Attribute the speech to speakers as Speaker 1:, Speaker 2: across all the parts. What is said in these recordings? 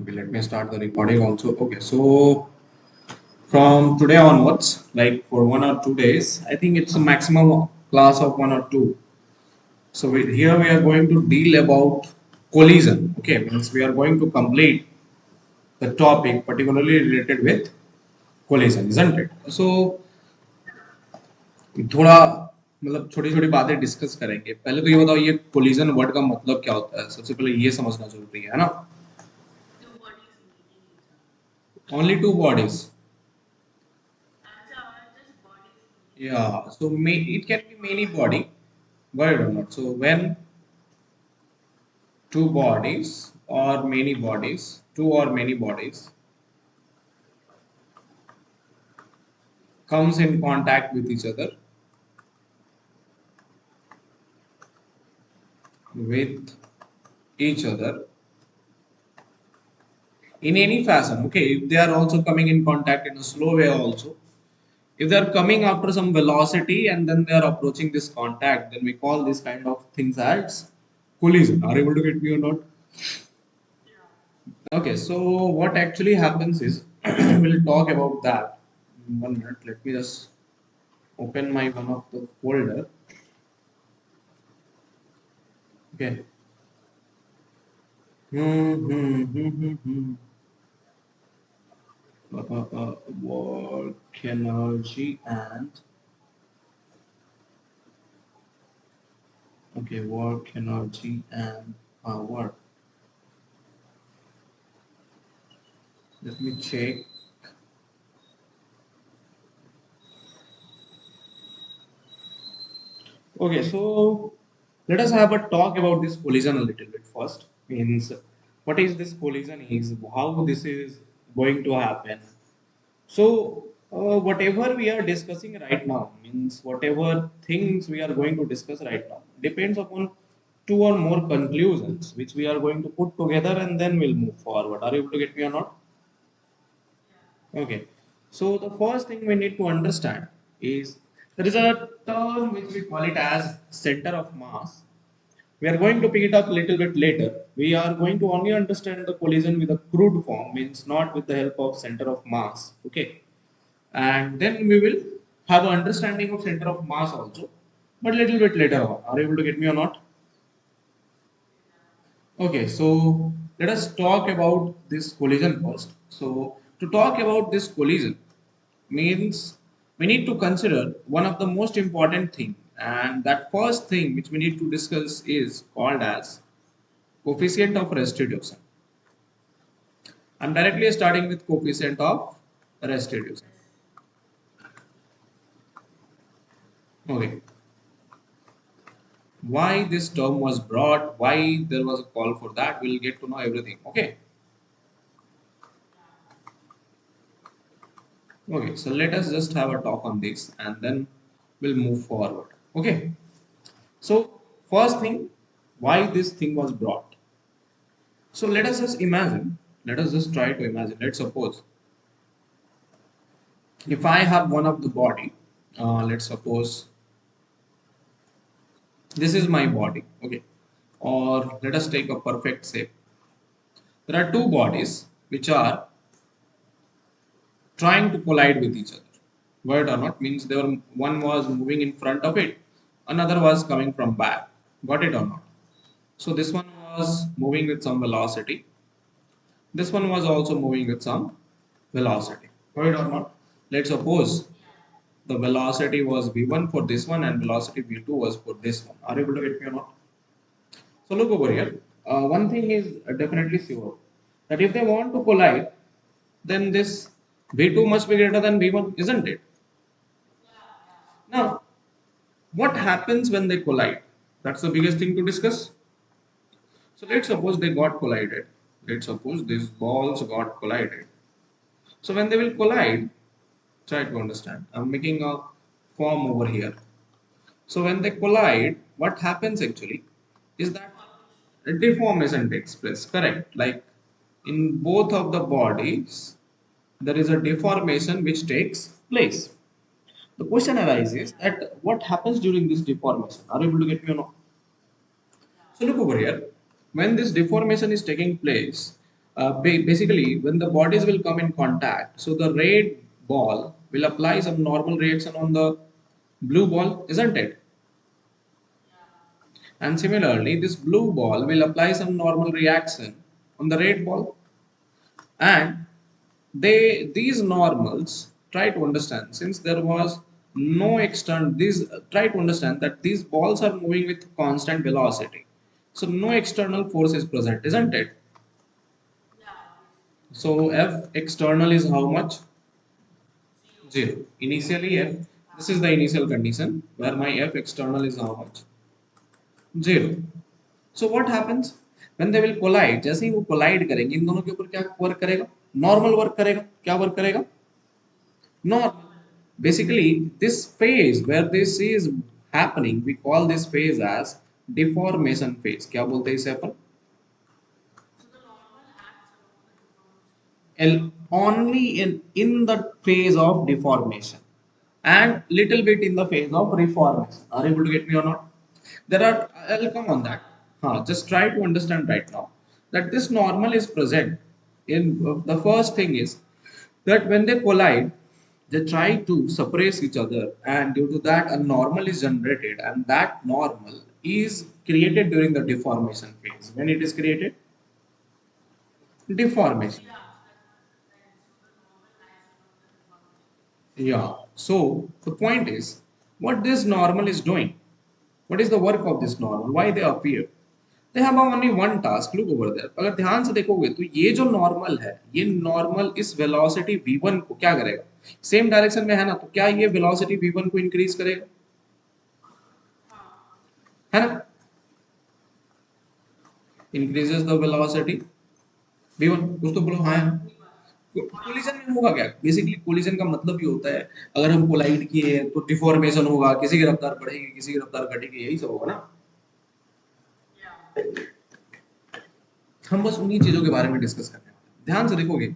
Speaker 1: Okay, let me start the recording also. Okay, so from today onwards, like for 1 or 2 days, I think it's a maximum class of 1 or 2. So here we are going to deal about collision. Okay, means we are going to complete the topic particularly related with collision, isn't it? So थोड़ा मतलब छोटी छोटी बातें discuss करेंगे। पहले तो ये बताओ ये कोलिजन वर्ड का मतलब क्या होता है? सबसे पहले ये समझना जरूरी है ना? Only two bodies. Yeah, so it can be many body, word or not. So when two bodies or many bodies, two or many bodies comes in contact with with each other in any fashion. Okay, if they are also coming in contact in a slow way also, if they are coming after some velocity and then they are approaching this contact, then we call this kind of things as collision. Are you able to get me or not? Okay, so what actually happens is we'll talk about that. 1 minute, let me just open my one of the folder. Okay. Work energy and okay, work energy and power. Let me check. Okay, so let us have a talk about this collision a little bit first. Means what is this collision is, how this is going to happen. So whatever we are discussing right now means whatever things we are going to discuss right now depends upon two or more conclusions which we are going to put together and then we'll move forward. Are you able to get me or not? Okay. So the first thing we need to understand is there is a term which we call it as center of mass. We are going to pick it up a little bit later. We are going to only understand the collision with a crude form, means not with the help of center of mass. Okay. And then we will have an understanding of center of mass also, but little bit later on. Are you able to get me or not? Okay, so let us talk about this collision first. So to talk about this collision means we need to consider one of the most important thing, and that first thing which we need to discuss is called as coefficient of restitution. I'm directly starting with coefficient of restitution. Okay, why this term was brought, why there was a call for that, we'll get to know everything. Okay. Okay, so let us just have a talk on this and then we'll move forward. Okay. So first thing, why this thing was brought. So let us just imagine, let us just try to imagine. Let's suppose if I have one of the body, let's suppose this is my body. Okay. Or let us take a perfect shape. There are two bodies which are trying to collide with each other. Word or not means they were one was moving in front of it, another was coming from back. Got it or not? So this one was moving with some velocity. This one was also moving with some velocity. Got it or not? Let's suppose the velocity was v1 for this one and velocity v2 was for this one. Are you able to get me or not? So look over here. One thing is definitely sure that if they want to collide, then this v2 must be greater than v1, isn't it? Now, what happens when they collide? That's the biggest thing to discuss. So let's suppose they got collided. Let's suppose these balls got collided. So when they will collide, try to understand. I'm making a form over here. So when they collide, what happens actually is that a deformation takes place. Correct? Like in both of the bodies, there is a deformation which takes place. The question arises that what happens during this deformation? Are you able to get me or not? So look over here. When this deformation is taking place, Basically, when the bodies will come in contact, so the red ball will apply some normal reaction on the blue ball, isn't it? And similarly, this blue ball will apply some normal reaction on the red ball. And these normals try to understand, since there was no external, these try to understand that these balls are moving with constant velocity. So no external force is present, isn't it? So F external is how much? Zero. Initially F, this is the initial condition where my F external is how much? Zero. So what happens when they will collide? जैसे ही वो collide करेंगे इन दोनों के ऊपर क्या work करेगा? Normal work करेगा. क्या वर्क करेगा? Normal. Basically, this phase where this is happening, we call this phase as deformation phase. क्या बोलते हैं इसे अपन? Only in the phase of deformation and little bit in the phase of reformation. Are you able to get me or not? There are, I'll come on that. Just try to understand right now that this normal is present. In the first thing is that when they collide, they try to suppress each other, and due to that, a normal is generated, and that normal is created during the deformation phase. When it is created, deformation. Yeah. So the point is, what this normal is doing, what is the work of this normal? Why they appear? They have only one task. Look over there. अगर ध्यान से देखोगे तो ये जो normal है, ये normal इस वेलोसिटी v1 को क्या करेगा? सेम डायरेक्शन में है ना, तो क्या ये वेलोसिटी v1 को इंक्रीज करेगा? है ना? Increases the velocity v1. कुछ तो बोलो हाँ है ना? कोलिजन में होगा क्या? बेसिकली कोलिजन का मतलब ये होता है, अगर हम कोलाइड किए तो डिफॉर्मेशन होगा, किसी की रफ्तार बढ़ेगी, किसी की रफ्तार घटेगी, यही सब होगा ना. हम बस उन्हीं चीजों के बारे में डिस्कस करने वाले हैं. ध्यान से देखोगे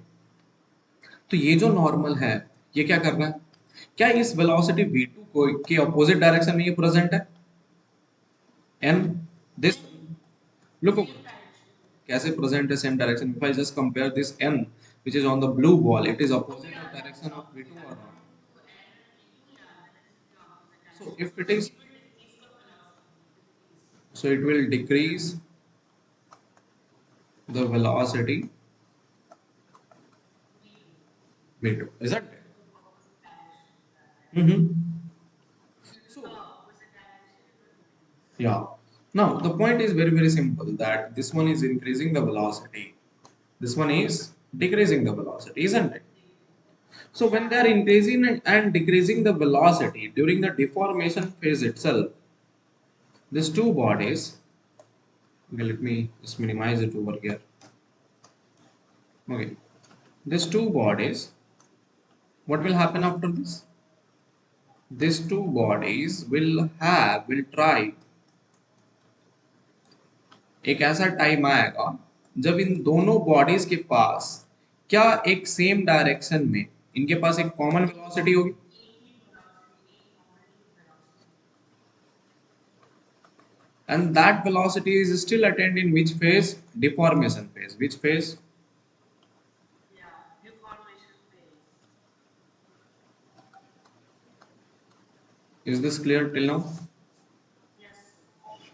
Speaker 1: तो ये जो नॉर्मल है, ये क्या कर रहा है? क्या इस वेलोसिटी v2 को के ऑपोजिट डायरेक्शन में ये प्रेजेंट है? एन दिस लुक कैसे प्रेजेंट है same direction? If I just compare this n which is on the blue ball, it is opposite of direction of v2 or not? So if it is, so it will decrease the velocity v2, isn't it? So yeah. Now the point is very simple, that this one is increasing the velocity, this one is decreasing the velocity, isn't it? So when they are increasing and decreasing the velocity during the deformation phase itself, these two bodies, okay, let me just minimize it over here. Okay, these two bodies, what will happen after this? These two bodies will try, एक ऐसा time आएगा जब इन दोनों bodies के पास क्या एक same direction में इनके पास एक कॉमन वेलोसिटी होगी. And that velocity is still attained in which phase? Deformation phase. Which phase? Is this clear till now?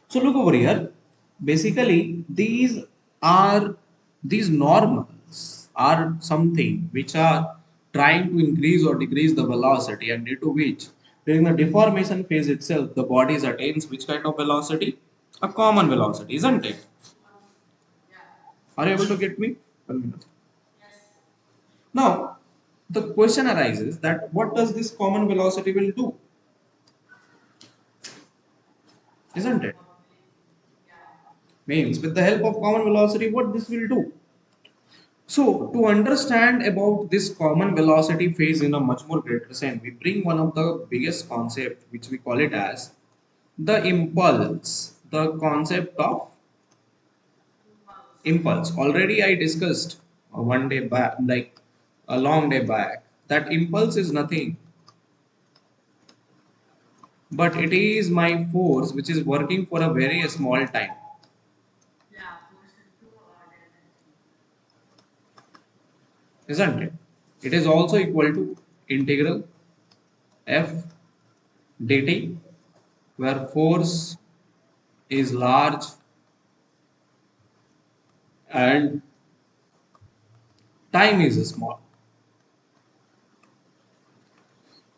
Speaker 1: So look over here. Basically, are these normals are something which are trying to increase or decrease the velocity, and due to which during the deformation phase itself the body attains which kind of velocity? A common velocity, isn't it? Are you able to get me? 1 minute. Now, the question arises that what does this common velocity will do? Isn't it? Means with the help of common velocity, what this will do? So, to understand about this common velocity phase in a much more greater sense, we bring one of the biggest concept which we call it as the impulse, the concept of impulse. Already I discussed one day back, like a long day back, that impulse is nothing but it is my force which is working for a very small time. isn't it? It is also equal to integral f dt, where force is large and time is small.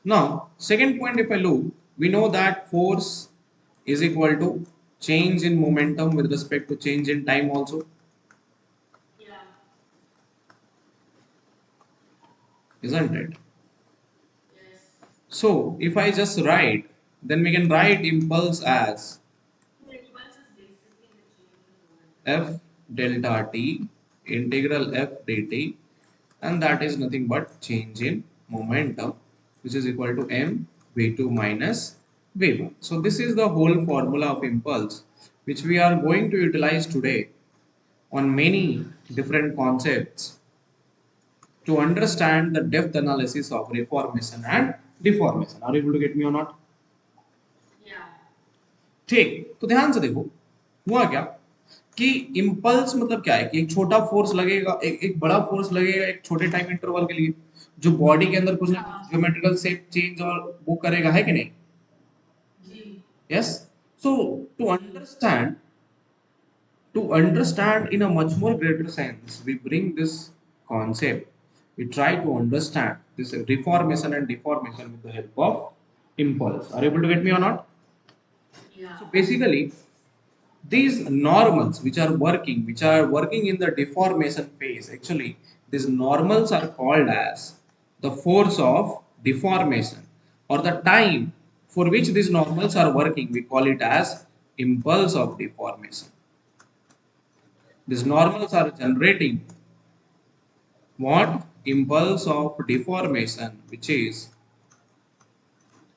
Speaker 1: Now, second point, if I look, we know that force is equal to change in momentum with respect to change in time also, isn't it? So, if I just write, then we can write impulse as f delta t integral f dt, and that is nothing but change in momentum, which is equal to m v2 minus v1. So this is the whole formula of impulse which we are going to utilize today on many different concepts to understand the depth analysis of reformation and deformation. Are you able to get me or not? ठीक, तो ध्यान से देखो हुआ क्या कि impulse मतलब क्या है कि एक छोटा फोर्स लगेगा, एक बड़ा फोर्स लगेगा एक छोटे टाइम इंटरवल के लिए, जो बॉडी के अंदर कुछ ना कुछ ज्योमेट्रिकल शेप चेंज और वो करेगा, है कि नहीं? Yes. So to understand in a much more greater sense, we bring this concept, we try to understand this reformation and deformation with the help of impulse. Are you able to get me or not? So basically, these normals which are working in the deformation phase, actually these normals are called as the force of deformation, or the time for which these normals are working, we call it as impulse of deformation. These normals are generating what? Impulse of deformation, which is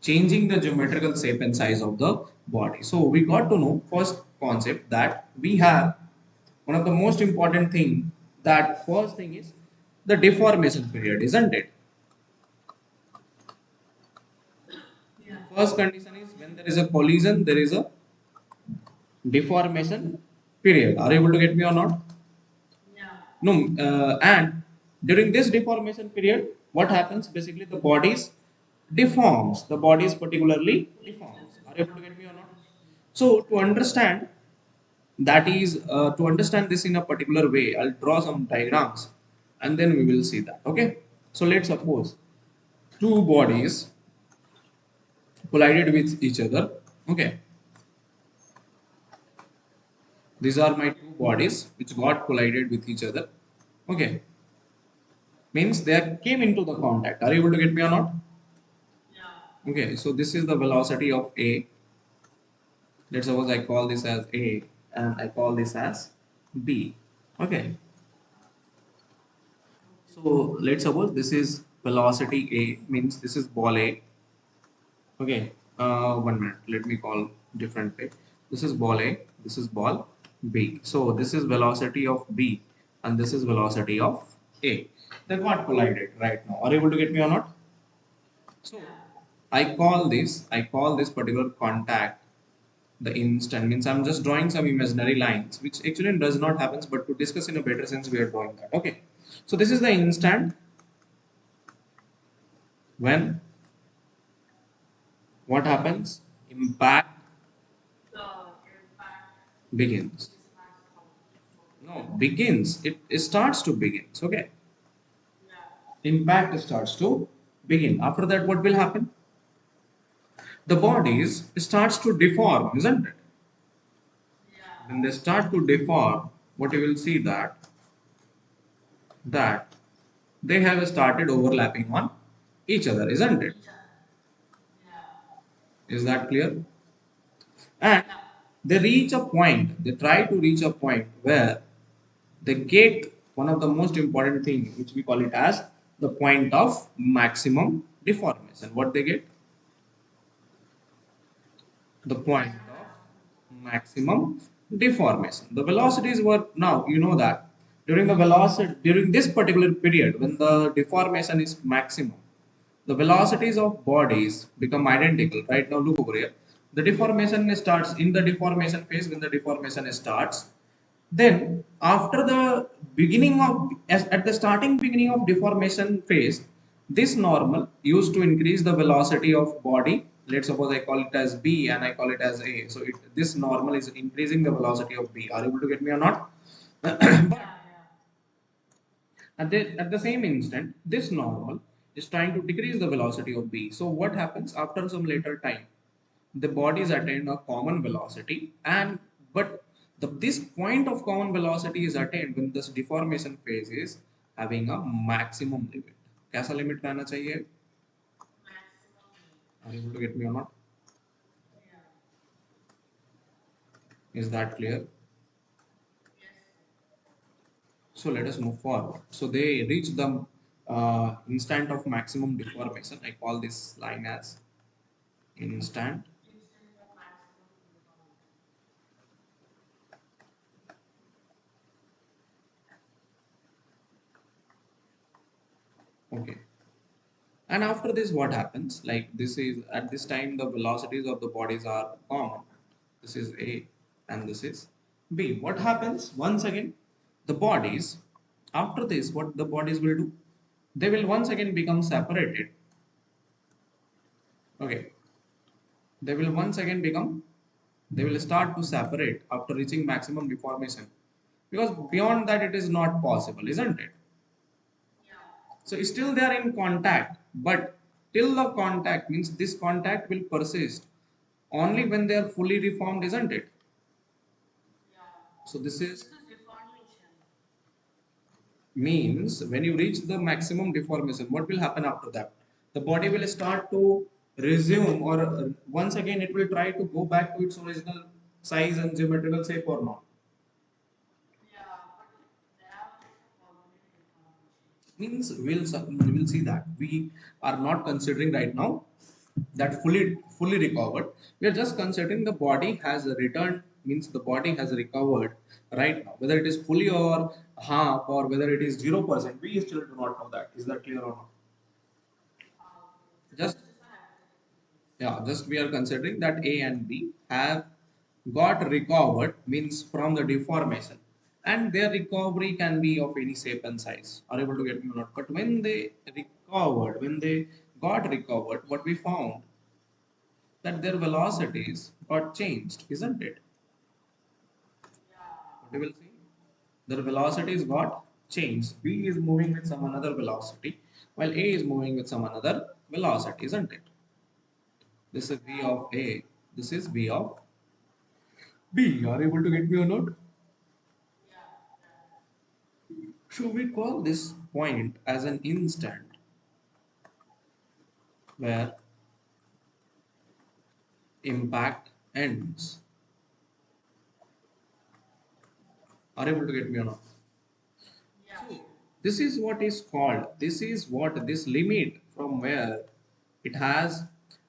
Speaker 1: changing the geometrical shape and size of the body. So we got to know first concept that we have one of the most important thing, that first thing is the deformation period, isn't it? First condition is when there is a collision, there is a deformation period. Are you able to get me or not? No, and during this deformation period, what happens? Basically, the bodies deforms. The bodies particularly deforms. Are you able to get me or not? So, to understand this in a particular way, I'll draw some diagrams, and then we will see that. Okay. So let's suppose two bodies collided with each other. Okay. These are my two bodies which got collided with each other. Okay. Means they came into the contact. Are you able to get me or not? Okay, so this is the velocity of A. Let's suppose I call this as A and I call this as B. Okay, so let's suppose this is velocity A, means this is ball A. Okay, 1 minute, let me call different way. This is ball A, this is ball B. So this is velocity of B and this is velocity of A. They got collided right now. Are you able to get me or not? So I call this particular contact the instant, means I'm just drawing some imaginary lines which actually does not happen, but to discuss in a better sense we are drawing that. Okay, so this is the instant when what happens, impact begins. No, begins, it starts to begins. Okay, impact starts to begin. After that what will happen? The bodies starts to deform, isn't it? When they start to deform, what you will see that they have started overlapping on each other, isn't it? Is that clear? And they reach a point, they try to reach a point where they get one of the most important thing which we call it as the point of maximum deformation. What they get? The point of maximum deformation. The velocities were, now you know that during the velocity, during this particular period when the deformation is maximum, the velocities of bodies become identical. Right now look over here, the deformation starts in the deformation phase. When the deformation starts, Then after the beginning of at the starting beginning of deformation phase, this normal used to increase the velocity of body. Let's suppose I call it as B and I call it as A. So this normal is increasing the velocity of B. Are you able to get me or not? But at the same instant, this normal is trying to decrease the velocity of B. So what happens after some later time? The bodies attain a common velocity, and but this point of common velocity is attained when this deformation phase is having a maximum limit. कैसा limit रहना चाहिए? Are you able to get me or not? Is that clear? So let us move forward. So they reach the instant of maximum deformation. I call this line as instant. Okay. And after this, what happens? Like this is at this time, the velocities of the bodies are common. This is A and this is B. What happens? Once again, the bodies, after this, what the bodies will do? They will once again become separated. Okay. They will once again become, they will start to separate after reaching maximum deformation. Because beyond that, it is not possible, isn't it? So still they are in contact, but till the contact means this contact will persist only when they are fully reformed, isn't it? So this is means when you reach the maximum deformation, what will happen after that? The body will start to resume, or once again it will try to go back to its original size and geometrical shape or not. Means we'll see that we are not considering right now that fully recovered. We are just considering the body has returned, means the body has recovered right now, whether it is fully or half or whether it is 0%, we still do not know that. Is that clear or not? Just yeah, just we are considering that A and B have got recovered, means from the deformation, and their recovery can be of any shape and size. Are you able to get me or not? But when they recovered, when they got recovered, what we found that their velocities got changed, isn't it? What you will see, their velocities got changed. B is moving with some another velocity, while A is moving with some another velocity, isn't it? This is V of A. This is V of B. Are you able to get me or not? So we call this point as an instant where impact ends. Are you able to get me or not? So this is what is called, this is what this limit from where it has,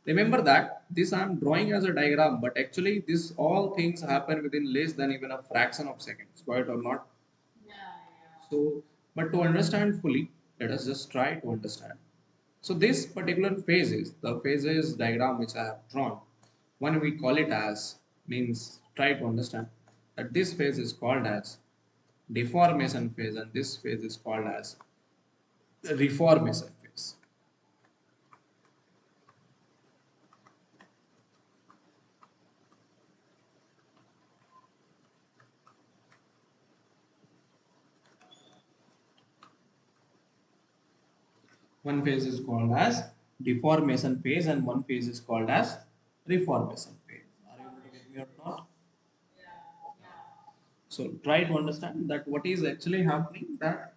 Speaker 1: remember that this I am drawing as a diagram, but actually this all things happen within less than even a fraction of seconds, quite or not? So, but to understand fully, let us just try to understand. So this particular phases, the phases diagram which I have drawn, one we call it as, means try to understand that this phase is called as deformation phase and this phase is called as reformation phase. One phase is called as deformation phase and one phase is called as reformation phase. Are you able to get me or not? So try to understand that what is actually happening, that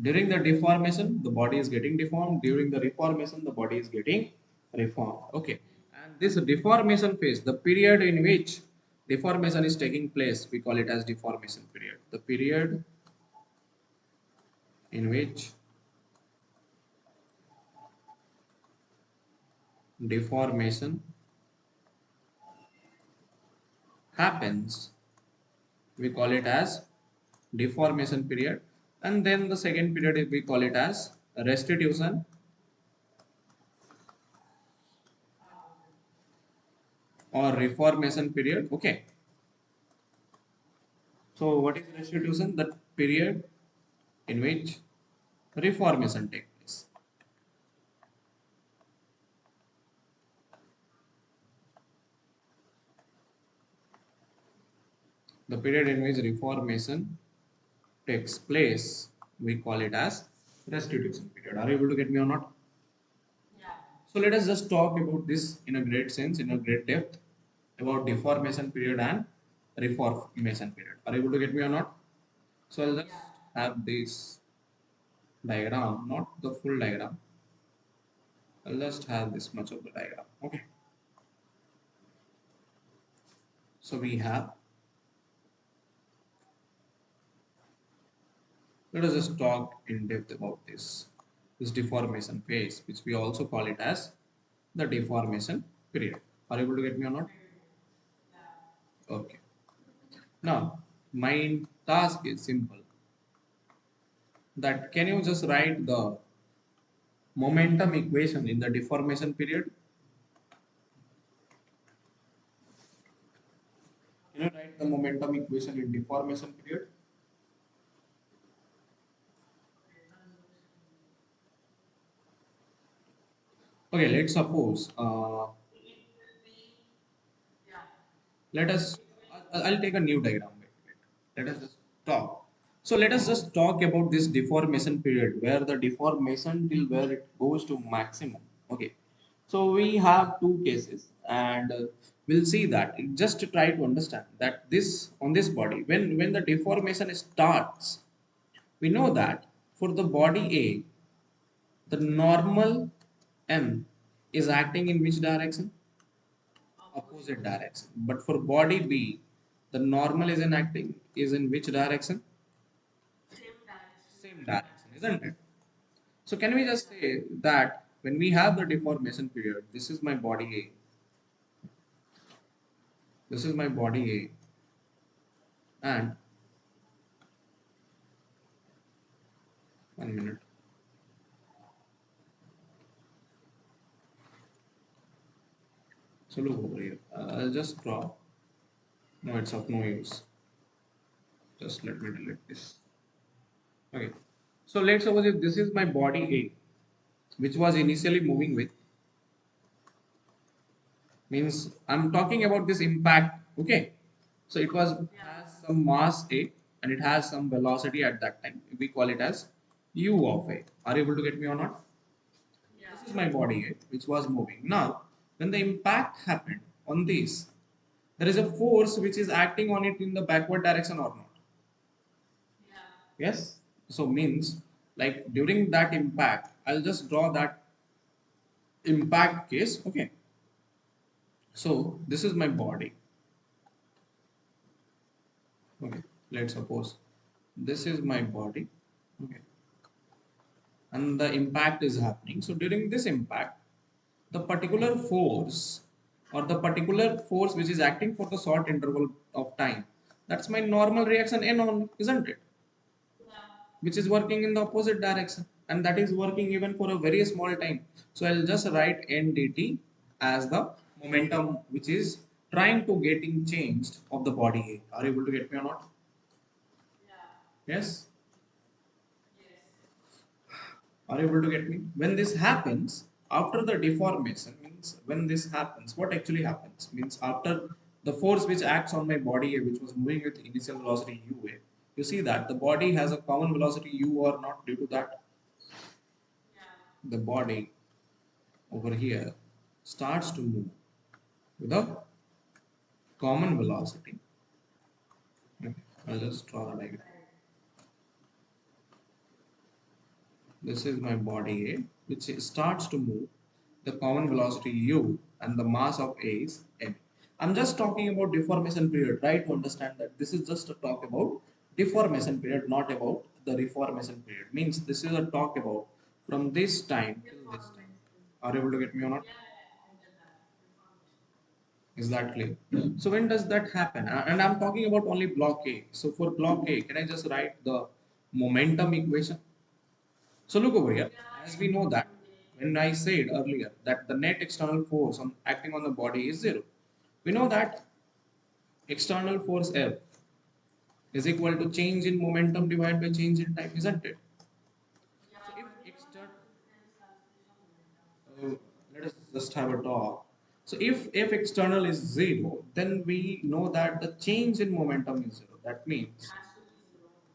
Speaker 1: during the deformation, the body is getting deformed. During the reformation, the body is getting reformed. Okay. And this deformation phase, the period in which deformation is taking place, we call it as deformation period. The period in which deformation happens, we call it as deformation period. And then the second period, we call it as restitution or reformation period. Okay. So what is restitution? The period in which reformation takes place. The period in which reformation takes place, we call it as restitution period. Are you able to get me or not? So let us just talk about this in a great sense, in a great depth, about deformation period and reformation period. Are you able to get me or not? So I'll just have this diagram, not the full diagram. I'll just have this much of the diagram. Okay. So we have, let us just talk in depth about this deformation phase, which we also call it as the deformation period. Are you able to get me or not? Okay. Now, my task is simple. That can you just write the momentum equation in the deformation period? Can you write the momentum equation in deformation period? Okay, let's suppose let us I'll take a new diagram. Wait. Let us just talk. So let us just talk about this deformation period where the deformation till where it goes to maximum. Okay. So we have two cases and we'll see that just to try to understand that this on this body when the deformation starts, we know that for the body A the normal M is acting in which direction? Opposite direction. But for body B, the normal is in which direction? Same direction, isn't it? So can we just say that when we have the deformation period, this is my body A, this is my body A, and 1 minute. So look over here. I'll just draw. No, it's of no use. Just let me delete this. Okay. So let's suppose if this is my body A, which was initially moving with, means I'm talking about this impact. Okay. So it was has some mass A and it has some velocity at that time. We call it as U of A. Are you able to get me or not? This is my body A, which was moving. Now, when the impact happened on this, there is a force which is acting on it in the backward direction or not? Yes. So means like during that impact, I'll just draw that impact case. Okay. So this is my body. Okay. Let's suppose this is my body. Okay. And the impact is happening. So during this impact, the particular force or the particular force which is acting for the short interval of time, that's my normal reaction N only, isn't it? Which is working in the opposite direction and that is working even for a very small time. So I'll just write N dt as the momentum which is trying to getting changed of the body A. Are you able to get me or not? Yes. Are you able to get me? When this happens, after the deformation, means when this happens, what actually happens? Means after the force which acts on my body, which was moving with initial velocity u, you see that the body has a common velocity u or not due to that the body over here starts to move with a common velocity. Okay, I'll just draw the diagram. This is my body A, which starts to move the common velocity u and the mass of A is m. I'm just talking about deformation period. Try to understand that this is just a talk about deformation period, not about the reformation period. Means this is a talk about from this time till this time. Are you able to get me or not? Is that clear? So when does that happen? And I'm talking about only block A. So for block A, can I just write the momentum equation? So look over here. As we know that when I said earlier that the net external force on acting on the body is zero, we know that external force F is equal to change in momentum divided by change in time, isn't it? So if external, uh, let us just have a talk. So if external is zero, then we know that the change in momentum is zero. That means,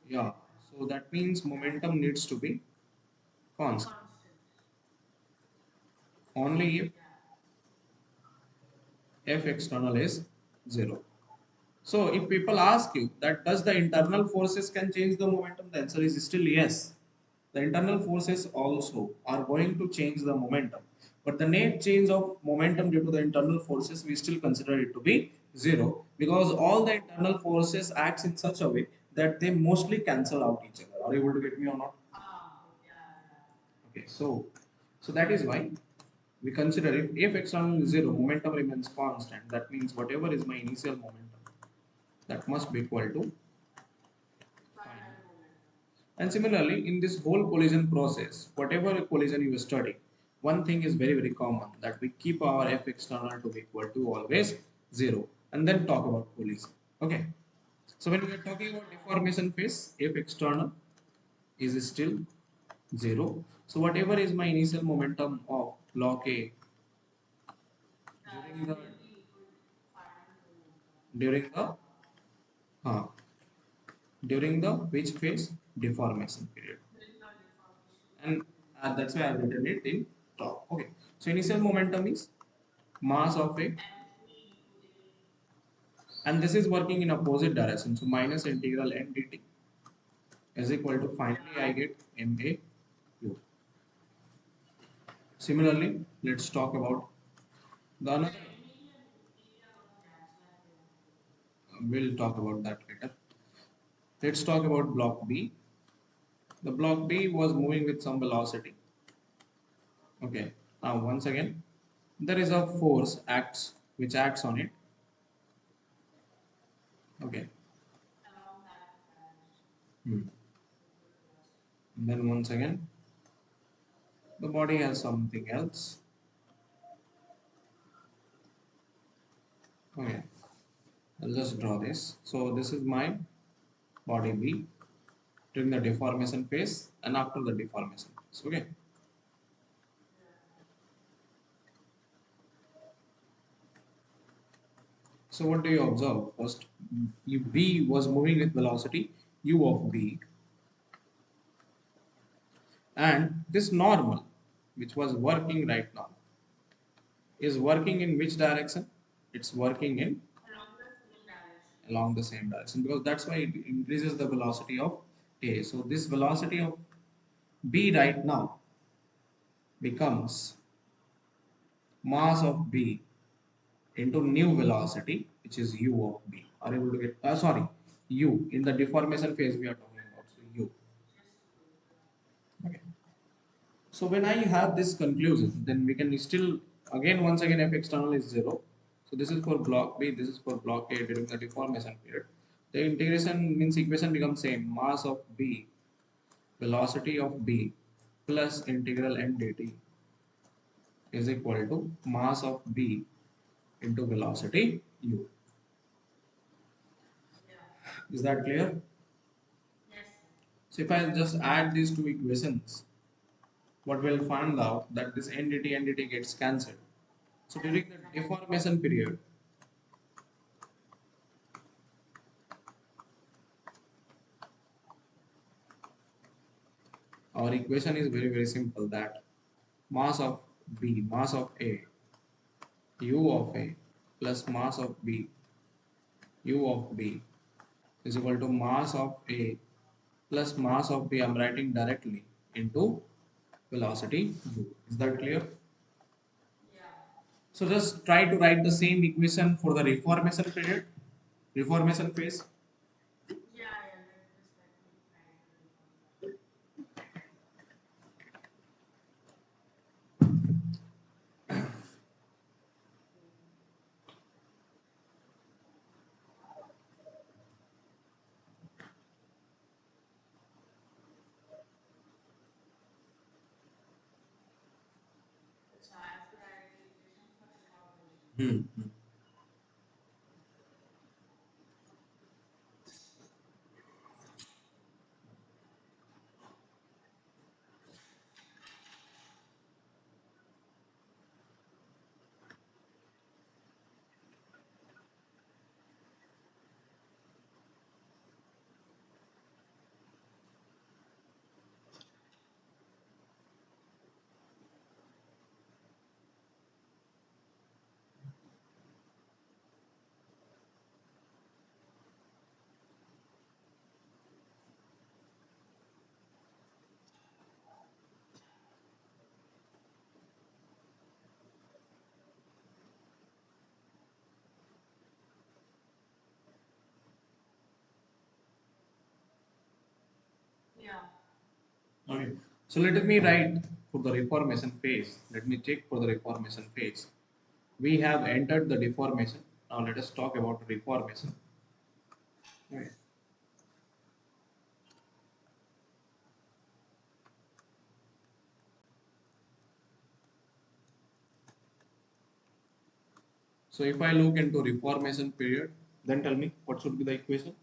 Speaker 1: yeah. So that means momentum needs to be constant. Only if external is zero. So if people ask you that does the internal forces can change the momentum, the answer is still yes. The internal forces also are going to change the momentum. But the net change of momentum due to the internal forces, we still consider it to be zero because all the internal forces acts in such a way that they mostly cancel out each other. Are you able to get me or not? Okay, so that is why we consider if external is zero, momentum remains constant. That means whatever is my initial momentum, that must be equal to final. And similarly, in this whole collision process, whatever collision you study, one thing is very, very common that we keep our F external to be equal to always zero and then talk about collision. Okay. So when we are talking about deformation phase, F external is still zero. So whatever is my initial momentum of block A during the during the uh, during the which phase deformation period, and that's why I've written it in top. Okay, so initial momentum is mass of a, and this is working in opposite direction, so minus integral n dt is equal to finally I get ma u. Similarly, let's talk about the another. We'll talk about that later. Let's talk about block B. The block B was moving with some velocity. Okay. Now once again, there is a force acts which acts on it. Okay. Hmm. And then once again, the body has something else. Okay. I'll just draw this. So this is my body B during the deformation phase and after the deformation phase. Okay. So what do you observe? First, B was moving with velocity u of B, and this normal, which was working right now, is working in which direction? It's working in along the same direction because that's why it increases the velocity of A. So this velocity of B right now becomes mass of B into new velocity, which is u of B. Are you able to get? Sorry, u in the deformation phase we are talking about. So u. Okay. So when I have this conclusion, then we can still again once again f external is zero. So this is for block B, this is for block A during the deformation period. The integration means equation becomes same, mass of B, velocity of B plus integral n dt is equal to mass of B into velocity u. Is that clear? So if I just add these two equations, what we'll find out that this n dt gets cancelled. So during the deformation period, our equation is very very simple that mass of B, mass of A, u of A plus mass of B, u of B is equal to mass of A plus mass of B. I'm writing directly into velocity u. Is that clear? So just try to write the same equation for the reformation period, reformation phase. Hmm. Okay. So let me write for the reformation phase. Let me check for the reformation phase. We have entered the deformation. Now let us talk about reformation. Okay. So if I look into reformation period, then tell me what should be the equation?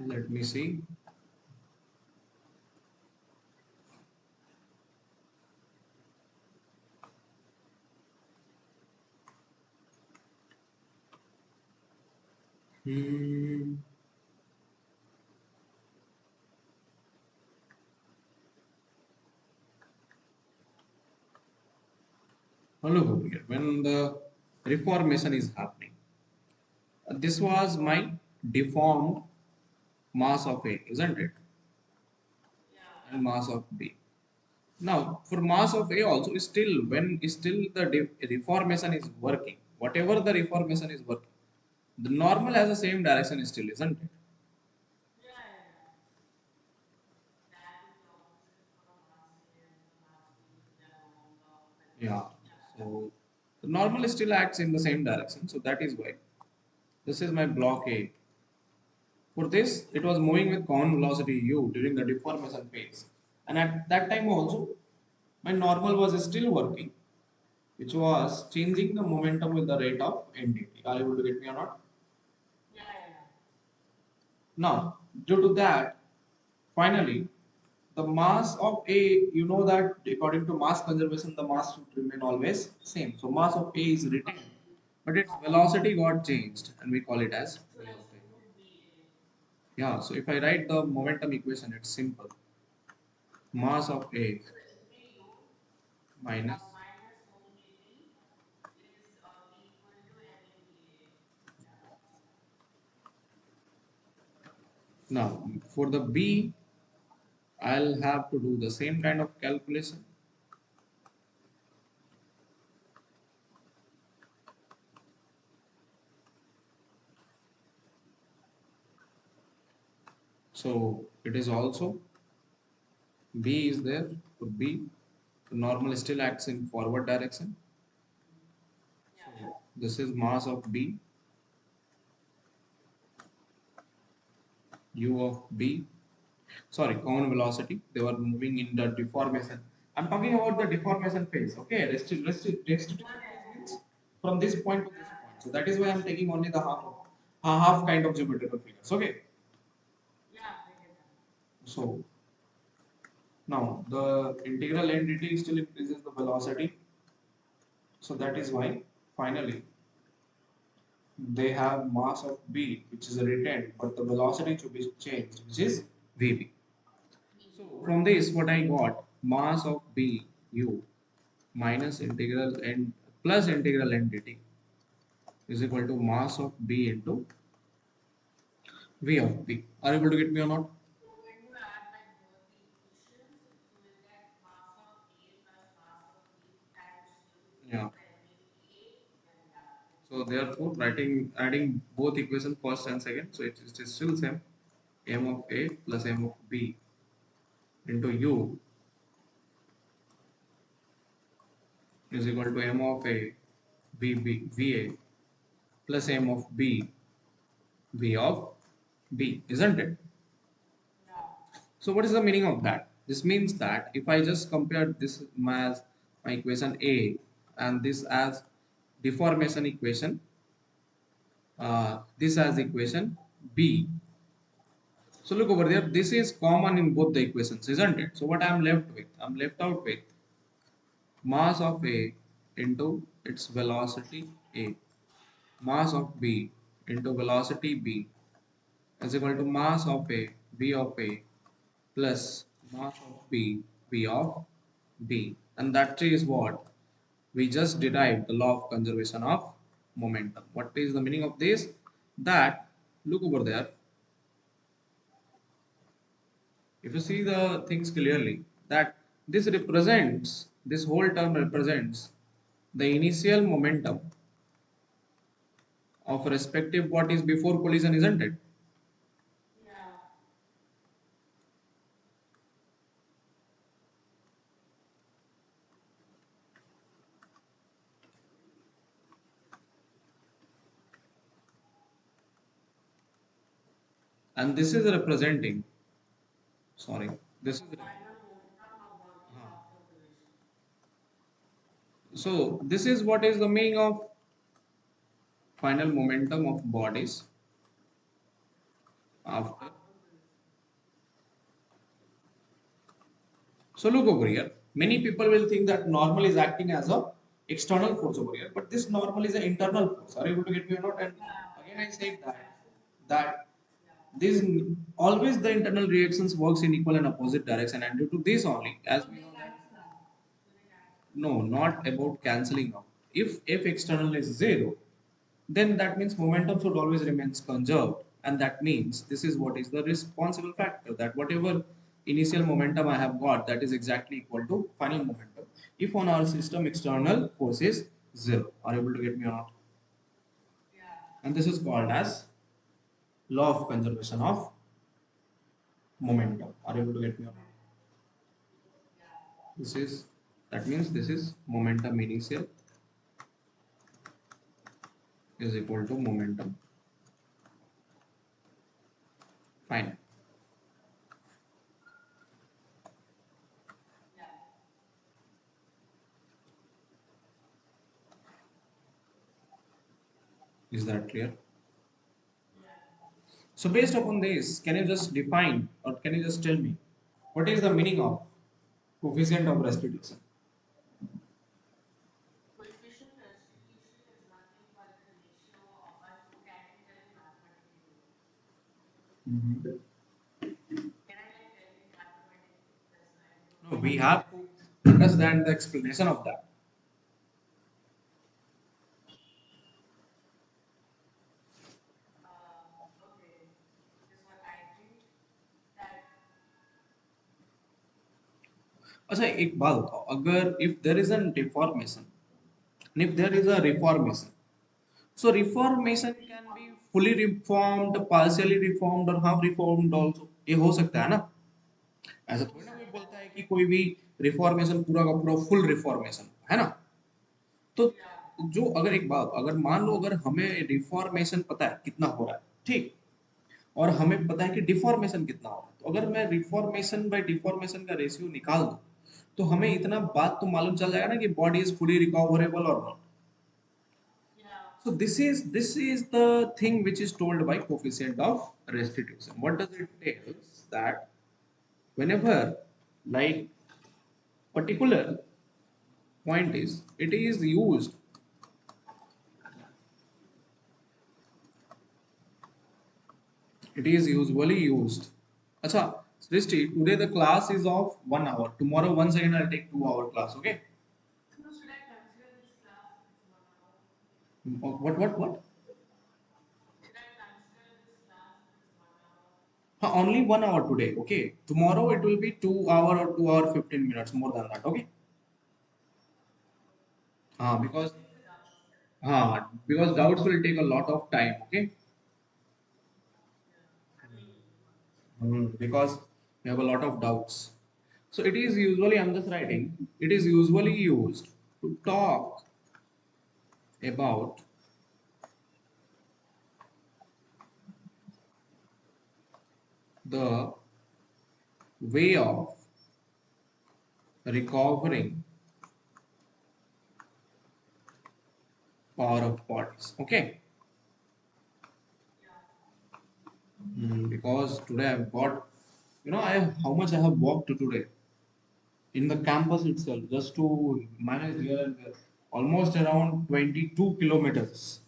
Speaker 1: Let me see. Hmm. Now look over here. When the reformation is happening, this was my deformed mass of A, isn't it? And mass of B. Now, for mass of A also, still when still the reformation is working, whatever the reformation is working, the normal has the same direction still, isn't it? Yeah. So the normal still acts in the same direction. So that is why this is my block A. For this, it was moving with common velocity u during the deformation phase, and at that time also, my normal was still working, which was changing the momentum with the rate of NDT. Are you able to get me or not? Now, due to that, finally, the mass of A, you know that according to mass conservation, the mass should remain always same. So mass of A is retained, but its velocity got changed, and we call it as velocity. Yeah. So if I write the momentum equation, it's simple. Mass of A minus. Now for the B, I'll have to do the same kind of calculation. So it is also B is there for B. The normal still acts in forward direction. So this is mass of B, U of B. Sorry, common velocity. They were moving in the deformation. I'm talking about the deformation phase. Okay, restitution means from this point to this point. So that is why I'm taking only the half kind of geometrical figures. Okay. So now the integral entity still increases the velocity. So that is why finally they have mass of B, which is retained, but the velocity to be changed, which is VB. So from this, what I got, mass of B U minus integral and plus integral entity is equal to mass of B into V of B. Are you able to get me or not? Yeah. So therefore, adding both equation first and second, so it is still same. M of A plus M of B into U is equal to M of A VA plus M of B V of B, isn't it? So what is the meaning of that? This means that if I just compare this as my equation A and this as deformation equation, this as equation B. So look over there, this is common in both the equations, isn't it? So what I am left with? I'm left out with mass of A into its velocity A, mass of B into velocity B is equal to mass of A, V of A plus mass of B, V of B. And that is what we just derived the law of conservation of momentum. What is the meaning of this? That, look over there, If you see the things clearly, that this whole term represents the initial momentum of respective what is before collision, isn't it? And this is representing, sorry, this is, so this is what is the meaning of final momentum of bodies after. So look over here. Many people will think that normal is acting as a external force over here, but this normal is an internal force. Are you able to get me or not? And again, I said that this always the internal reactions works in equal and opposite direction, and due to this only, as we know that no, not about cancelling out. If F external is zero, then that means momentum should always remains conserved, and that means this is what is the responsible factor, that whatever initial momentum I have got, that is exactly equal to final momentum if on our system external force is zero. Are you able to get me or not? And this is called as law of conservation of momentum. Are you able to get me or not? This is, that means this is momentum initial is equal to momentum final. Is that clear? So based upon this, can you just define or can you just tell me what is the meaning of coefficient of restitution? Mhm. No, we have to understand the explanation of that. अच्छा एक बात बताओ, अगर if there is a deformation and if there is a reformation, so reformation can be fully reformed, partially reformed और half reformed also, ये हो सकता है ना? ऐसा थोड़ी ना कोई बोलता है कि कोई भी रिफॉर्मेशन पूरा का पूरा फुल रिफॉर्मेशन है ना? तो जो अगर एक बात, अगर मान लो अगर हमें रिफॉर्मेशन पता है कितना हो रहा है, ठीक, और हमें पता है कि डिफॉर्मेशन कितना हो रहा है, तो अगर मैं रिफॉर्मेशन बाय डिफॉर्मेशन का रेशियो निकाल दूं, तो हमें इतना बात तो मालूम चल जाएगा ना कि बॉडी इज फुली रिकवरेबल और not. So this is the thing which is told by coefficient of restitution. What does it tell? That whenever like particular point is, it is usually used. Acha, Srishti, today the class is of 1 hour. Tomorrow once again I'll take 2 hour class. Okay? What? Only 1 hour today. Okay. Tomorrow it will be 2 hour or 2 hour 15 minutes more than that. Okay. Because because doubts will take a lot of time. Okay. Because we have a lot of doubts. So it is usually, I'm just writing, it is usually used to talk about the way of recovering power of bodies. Okay. Because today I've got, I have, how much I have walked today in the campus itself just to manage here and there. Almost around 22 kilometers.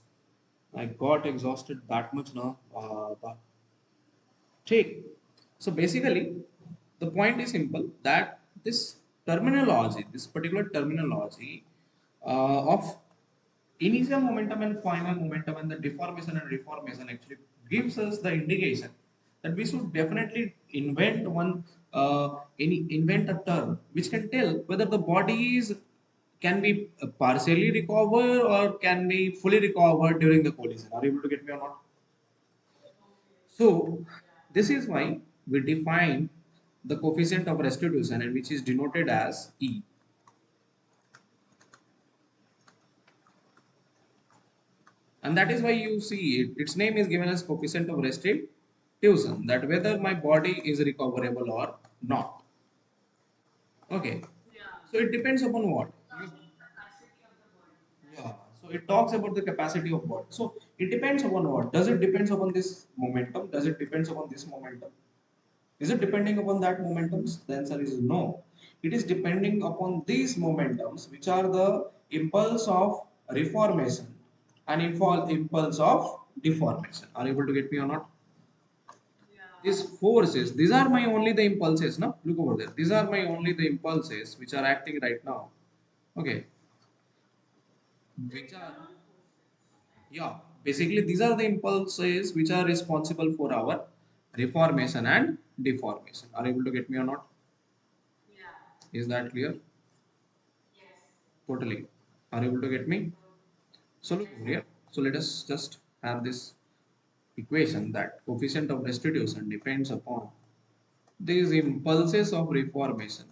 Speaker 1: I got exhausted that much now. Take. So basically, the point is simple that this particular terminology of initial momentum and final momentum and the deformation and reformation actually gives us the indication that we should definitely invent a term which can tell whether the body is can be partially recovered or can be fully recovered during the collision. Are you able to get me or not? So this is why we define the coefficient of restitution, and which is denoted as E. And that is why you see its name is given as coefficient of restitution, that whether my body is recoverable or not. Okay. So it depends upon what? Yeah. So it talks about the capacity of body. So it depends upon what? Does it depends upon this momentum? Does it depends upon this momentum? Is it depending upon that momentums? The answer is no. It is depending upon these momentums, which are the impulse of reformation and impulse of deformation. Are you able to get me or not? These forces, these are my only the impulses. No, look over there. These are my only the impulses which are acting right now. Okay, which are, yeah, basically these are the impulses which are responsible for our reformation and deformation. Are you able to get me or not? Is that clear? Totally. Are you able to get me? So look over here. So let us just have this equation that coefficient of restitution depends upon these impulses of reformation,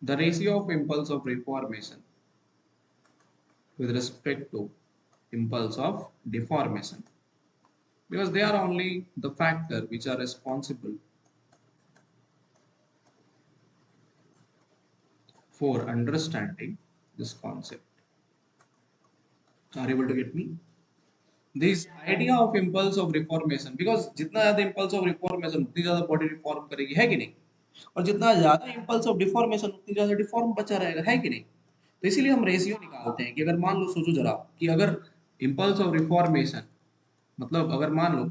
Speaker 1: the ratio of impulse of reformation with respect to impulse of deformation, because they are only the factor which are responsible for understanding this concept. Are you able to get me? This idea of impulse of reformation, because जितना ज्यादा impulse of reformation उतनी ज्यादा body reform करेगी, है कि नहीं? और जितना ज्यादा impulse of deformation उतनी ज्यादा deform बचा रहेगा, है कि नहीं? तो इसीलिए हम रेशियो निकालते हैं कि अगर मान लो, सोचो जरा कि अगर impulse of reformation, मतलब अगर मान लो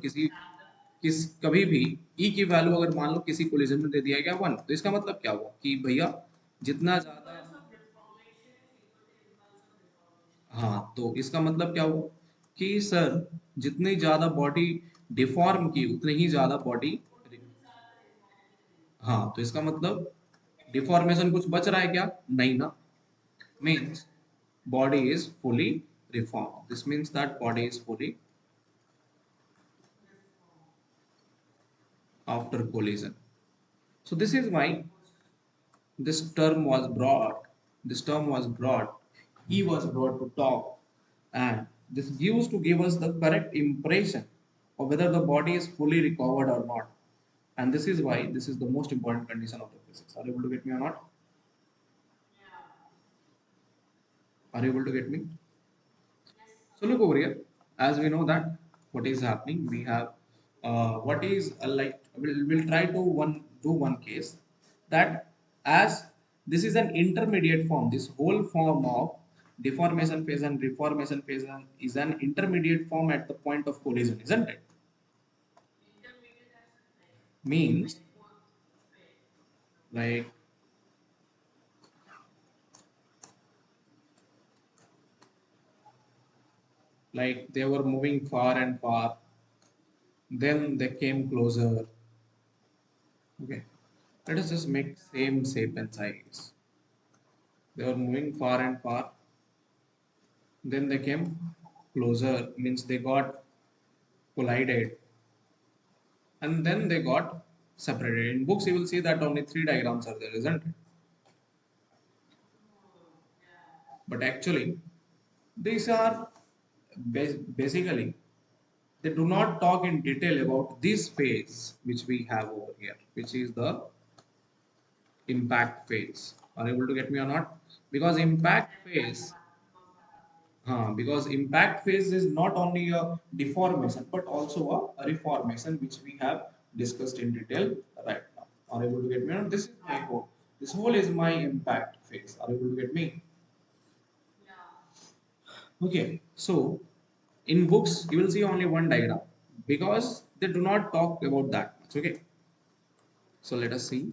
Speaker 1: कभी भी ई की वैल्यू अगर मान लो किसी कोलिजन में दे दिया गया 1, तो इसका मतलब क्या हुआ कि भैया जितना ज्यादा, हाँ, तो इसका मतलब क्या हुआ कि सर जितनी ज्यादा बॉडी डिफॉर्म की उतनी ही ज्यादा बॉडी, हाँ, तो इसका मतलब डिफॉर्मेशन कुछ बच रहा है क्या? नहीं ना. Means body is fully reformed. This means that body is fully after collision. So this is why this term was brought. This term was brought. He was brought to talk, and this gives to give us the correct impression of whether the body is fully recovered or not. And this is why this is the most important condition of the physics. Are you able to get me or not? Are you able to get me? So look over here. As we know that what is happening, we have what is like we'll try to do one case that as this is an intermediate form. This whole form of deformation phase and reformation phase is an intermediate form at the point of collision, isn't it? Means like they were moving far and far, then they came closer. Okay, let us just make same shape and size. They were moving far and far, then they came closer, means they got collided, and then they got separated. In books, you will see that only three diagrams are there, isn't it? But actually, these are basically they do not talk in detail about this phase which we have over here, which is the impact phase. Are you able to get me or not? Because impact phase, because impact phase is not only a deformation but also a reformation, which we have discussed in detail right now. Are you able to get me? This is my whole. This whole is my impact phase. Are you able to get me? Okay. So in books you will see only one diagram because they do not talk about that much. Okay. So let us see.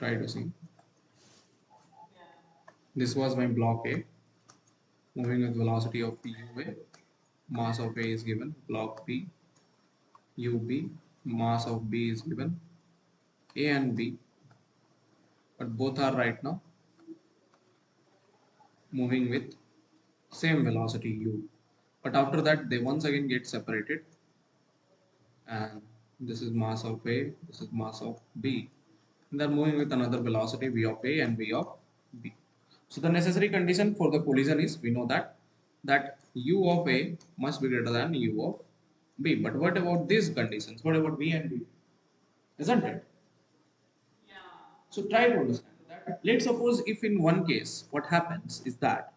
Speaker 1: Try to see. This was my block A, moving with velocity of UA. Mass of A is given. Block B, UB. Mass of B is given. A and B, but both are right now moving with same velocity U. But after that, they once again get separated, and this is mass of A, this is mass of B. And they're moving with another velocity V of A and V of B. So the necessary condition for the collision is, we know that U of A must be greater than U of B. But what about these conditions? What about V and B? Isn't it? So try to understand that. Let's suppose if in one case what happens is that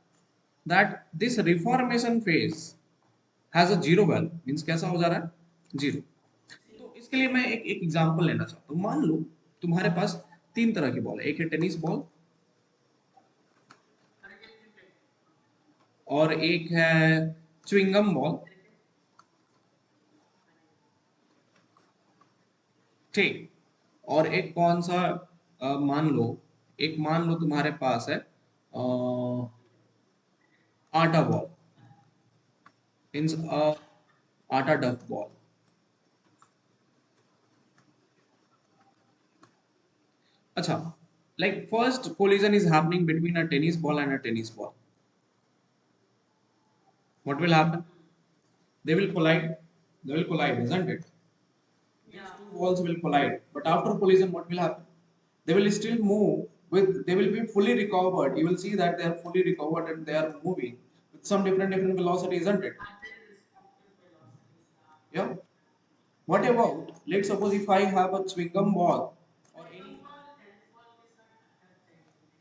Speaker 1: this reformation phase has a zero value means कैसा हो जा रहा है zero. तो इसके लिए मैं एक एग्जांपल लेना चाहता हूँ. मान लो तुम्हारे पास तीन तरह की बॉल है. एक है टेनिस बॉल और एक है च्युइंगम बॉल. ठीक. और एक कौन सा मान लो तुम्हारे पास है आटा बॉल मीन्स आटा डफ बॉल. अच्छा, like first collision is happening between a tennis ball and a tennis ball. What will happen? They will collide. They will collide, isn't it? These two balls will collide. But after collision, what will happen? They will still move with. They will be fully recovered. You will see that they are fully recovered and they are moving with some different velocity, isn't it? Yeah. What about? Let's suppose if I have a chewing gum ball or any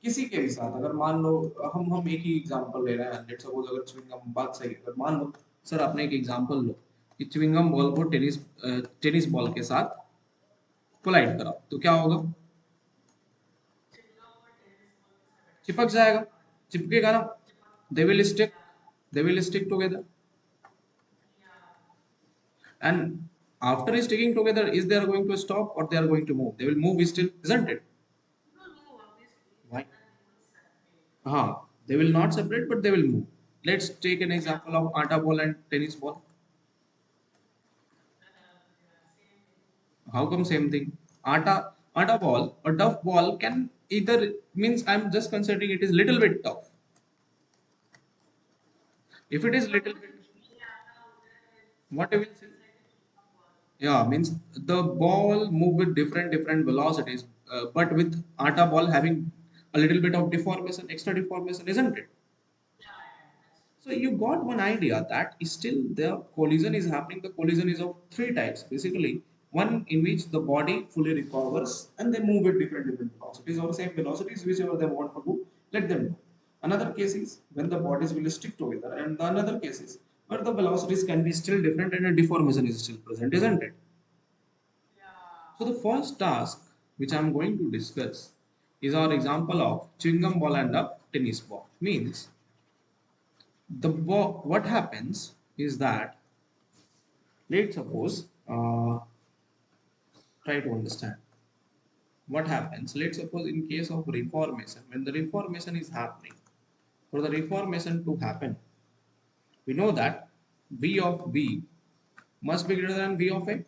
Speaker 1: किसी के भी साथ, अगर मान लो हम एक ही example ले रहे हैं. लेट्स सपोज अगर च्युइंगम बात सही है, अगर मान लो सर आपने एक एग्जांपल लो कि च्युइंगम बॉल को टेनिस बॉल के साथ कोलाइड करा तो क्या होगा? चिपक जाएगा. चिपकेगा ना. They will stick. They will stick together. And after sticking together, is they are going to stop or they are going to move? They will move still, isn't it? Why? They will not separate, but they will move. Let's take an example of atta ball and tennis ball. How come same thing? Atta ball or tough ball can either means I'm just considering it is little bit tough. If it is little bit, what I will say? Yeah, means the ball move with different velocities, but with atta ball having a little bit of deformation, extra deformation, isn't it? So you got one idea that still the collision is happening. The collision is of three types basically. One in which the body fully recovers and they move with different velocities or same velocities, whichever they want to do, let them do. Another case is when the bodies will stick together, and the another case is where the velocities can be still different and a deformation is still present, isn't it? So the first task which I am going to discuss is our example of chewing gum ball and a tennis ball. Means the ball, what happens is that let's suppose try to understand what happens. Let's suppose in case of reformation, when the reformation is happening, for the reformation to happen, we know that V of B must be greater than V of A.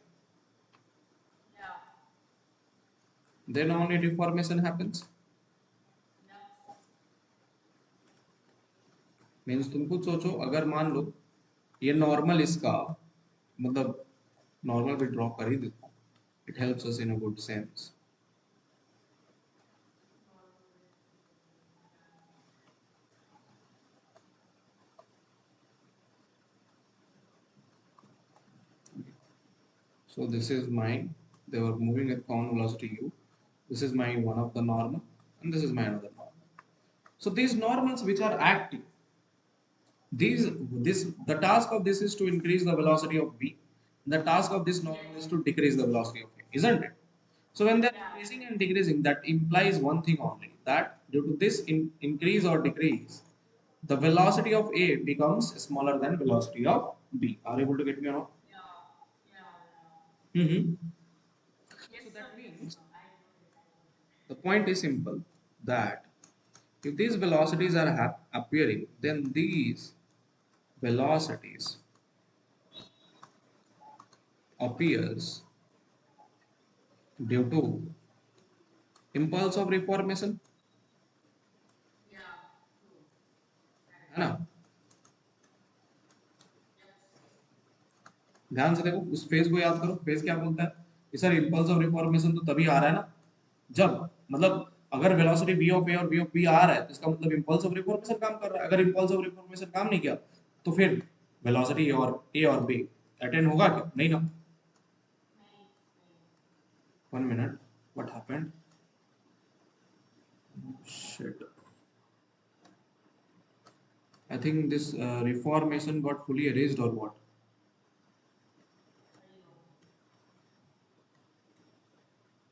Speaker 1: Then only reformation happens. Means तुम खुद सोचो, अगर मान लो ये normal इसका मतलब normal भी draw कर ही देता हूँ. It helps us in a good sense. So this is my, they were moving at common velocity u. This is my one of the normal, and this is my another normal. So these normals which are active, these this the task of this is to increase the velocity of b. The task of this normal is to decrease the velocity of a, isn't it? So when they're increasing and decreasing, that implies one thing only, that due to this increase or decrease, the velocity of a becomes smaller than velocity of b. Are you able to get me or not? Mm-hmm. So that means The point is simple, that if these velocities are appearing, then these velocities appears due to impulse of reformation, है ना? ध्यान से देखो, उस phase को याद करो। Phase क्या बोलता है कि सर इम्पल्स ऑफ रिफॉर्मेशन तो तभी आ रहा है ना जब, मतलब अगर वेलोसिटी v ऑफ a और v ऑफ b आ रहा है तो इसका मतलब इम्पल्स ऑफ रिफॉर्मेशन काम कर रहा है। अगर इम्पल्स ऑफ रिफॉर्मेशन काम नहीं किया तो फिर वेलोसिटी और a और b अटेन होगा क्या? नहीं ना। 1 minute, what happened? Shit, I think this reformation got fully erased or what?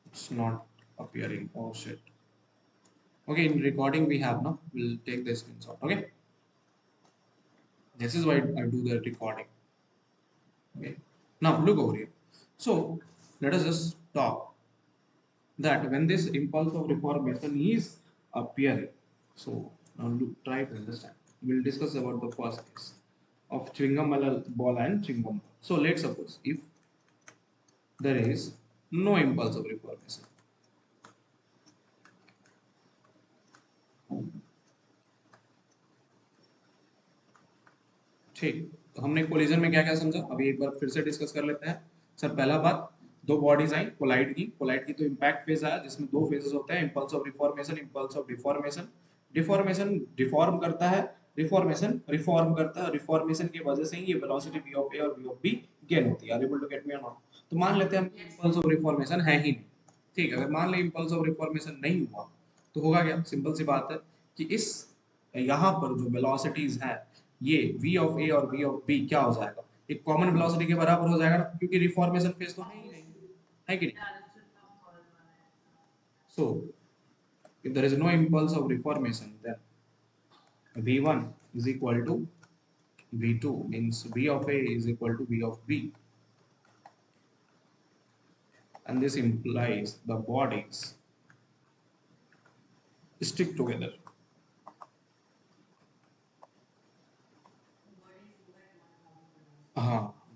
Speaker 1: It's not appearing. Oh shit. Okay, in recording we have now. We'll take the screenshot. Okay. This is why I do the recording. Okay. Now look over here. So let us just talk that when this impulse of reformation is appearing. So now look, try to understand. We'll discuss about the first case of chewing gum ball and chewing gum. So let's suppose if there is no impulse of reformation. ठीक, तो हमने collision में क्या क्या समझा अभी एक बार फिर से डिस्कस कर लेते हैं। सर पहला बात, दो बॉडीज आई, कोलाइड की तो इम्पैक्ट फेज आया जिसमें दो फेजेस होते हैं, impulse of reformation, impulse of deformation. Deformation deform करता है, रिफॉर्मेशन रिफॉर्म करता है, रिफॉर्मेशन की वजह से ही ये वेलोसिटी v ऑफ a और v ऑफ b गेन होती है। Are able to get me और नॉट? तो मान लेते हैं हम इंपल्स ऑफ रिफॉर्मेशन है ही नहीं। ठीक, अगर मान ले इंपल्स ऑफ रिफॉर्मेशन नहीं हुआ तो होगा क्या? सिंपल सी बात है कि इस यहाँ पर जो वेलोसिटीज है ये v ऑफ a और v ऑफ b क्या हो जाएगा? एक कॉमन वेलोसिटी के बराबर हो जाएगा ना, क्योंकि रिफॉर्मेशन फेज तो है ही नहीं, है कि नहीं? So if there is no impulse of reformation, then v1 is equal to v2, means v of a is equal to v of b, and this implies the bodies stick together.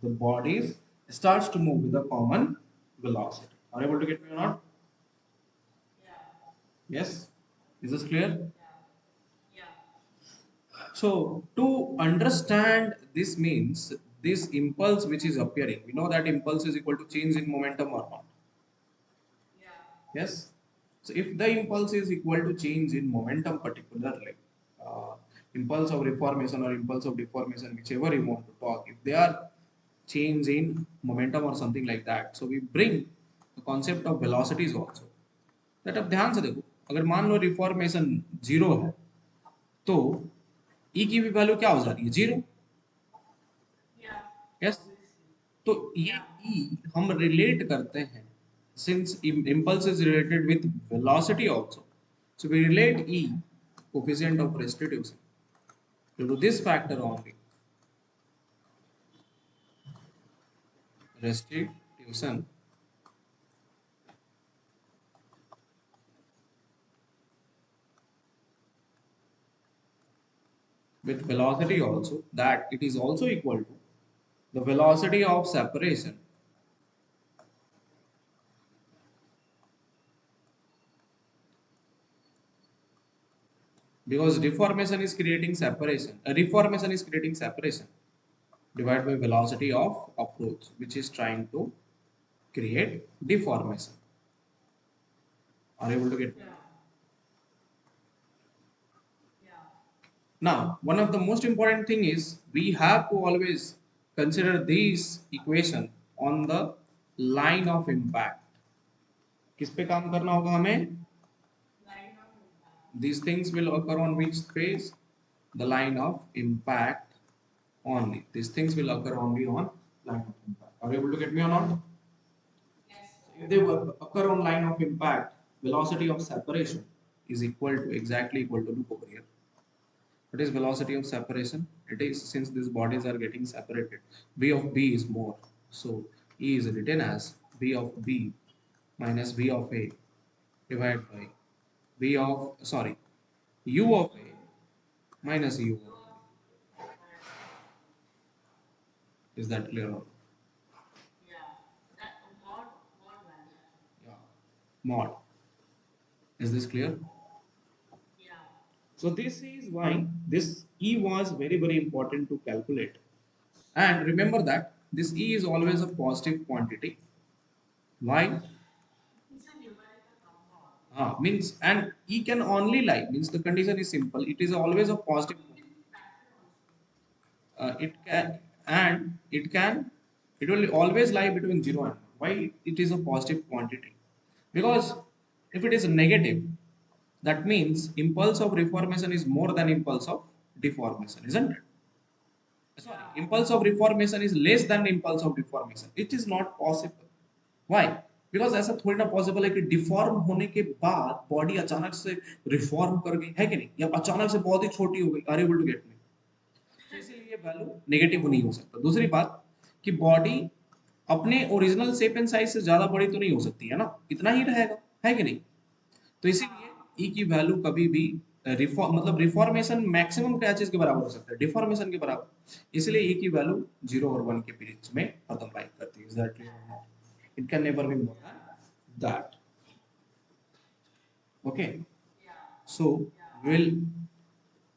Speaker 1: The bodies starts to move with a common velocity. Are you able to get me or not? Yes, is this clear? So to understand this means this impulse which is appearing, we know that impulse is equal to change in momentum or not. Yes. So if the impulse is equal to change in momentum particularly, uh, impulse of reformation or impulse of deformation, whichever you want to talk, if they are change in momentum or something like that, so we bring the concept of velocities also. That अब ध्यान से देखो, अगर मान लो reformation zero है तो ई की भी वैल्यू क्या हो जा रही है? जीरो। यस, तो ये ई हम रिलेट करते हैं, since impulse is related with velocity also, so we relate e coefficient of restitution due to this factor only. Restitution with velocity also, that it is also equal to the velocity of separation because reformation is creating separation, reformation is creating separation divided by velocity of approach which is trying to create deformation. Are you able to get me? Now, one of the most important thing is we have to always consider these equation on the line of impact. किस पे काम करना होगा हमें? These things will occur on which phase? The line of impact only. These things will occur only on line of impact. Are you able to get me or not? If they occur on line of impact, velocity of separation is equal to exactly equal to, look over here. What is velocity of separation? It is, since these bodies are getting separated, v of b is more. So E is written as v of b minus v of a divided by v of sorry u of a minus u of a. Is that clear? Yeah. Mod. Is this clear? So this is why this E was very important to calculate. And remember that this E is always a positive quantity. Why? Means and E can only lie means the condition is simple. It is always a positive. It can and it will always lie between 0 and 1. Why it is a positive quantity? Because if it is negative, that means impulse of reformation is more than impulse of deformation, isn't it? Sorry, impulse of reformation is less than impulse of deformation. It is not possible. Why? Because ऐसा थोड़ी ना possible है कि deform होने के बाद body अचानक से रिफॉर्म कर गई है कि नहीं, या अचानक से बहुत ही छोटी हो गई. Are able to get me? तो इसीलिए वैल्यू नेगेटिव नहीं हो सकता. दूसरी बात कि बॉडी अपने ओरिजिनल शेप एंड साइज से ज्यादा बड़ी तो नहीं हो सकती है ना, इतना ही रहेगा, है कि नहीं? तो इसीलिए ई की वैल्यू कभी भी रिफॉर्म मतलब रिफॉर्मेशन मैक्सिमम क्या चीज के बराबर हो सकता है, डिफॉर्मेशन के बराबर. इसलिए ई की वैल्यू 0 और 1 के बीच में खत्म लाइक करती है. Is that clear? It can never be more than that. Okay, so we'll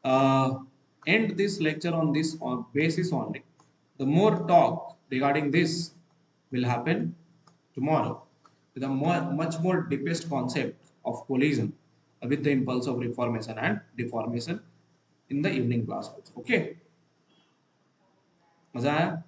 Speaker 1: uh, end this lecture on this on basis only. The more talk regarding this will happen tomorrow with a much more deepest concept of collision with the impulse of reformation and deformation in the evening class. Okay, मजा आया?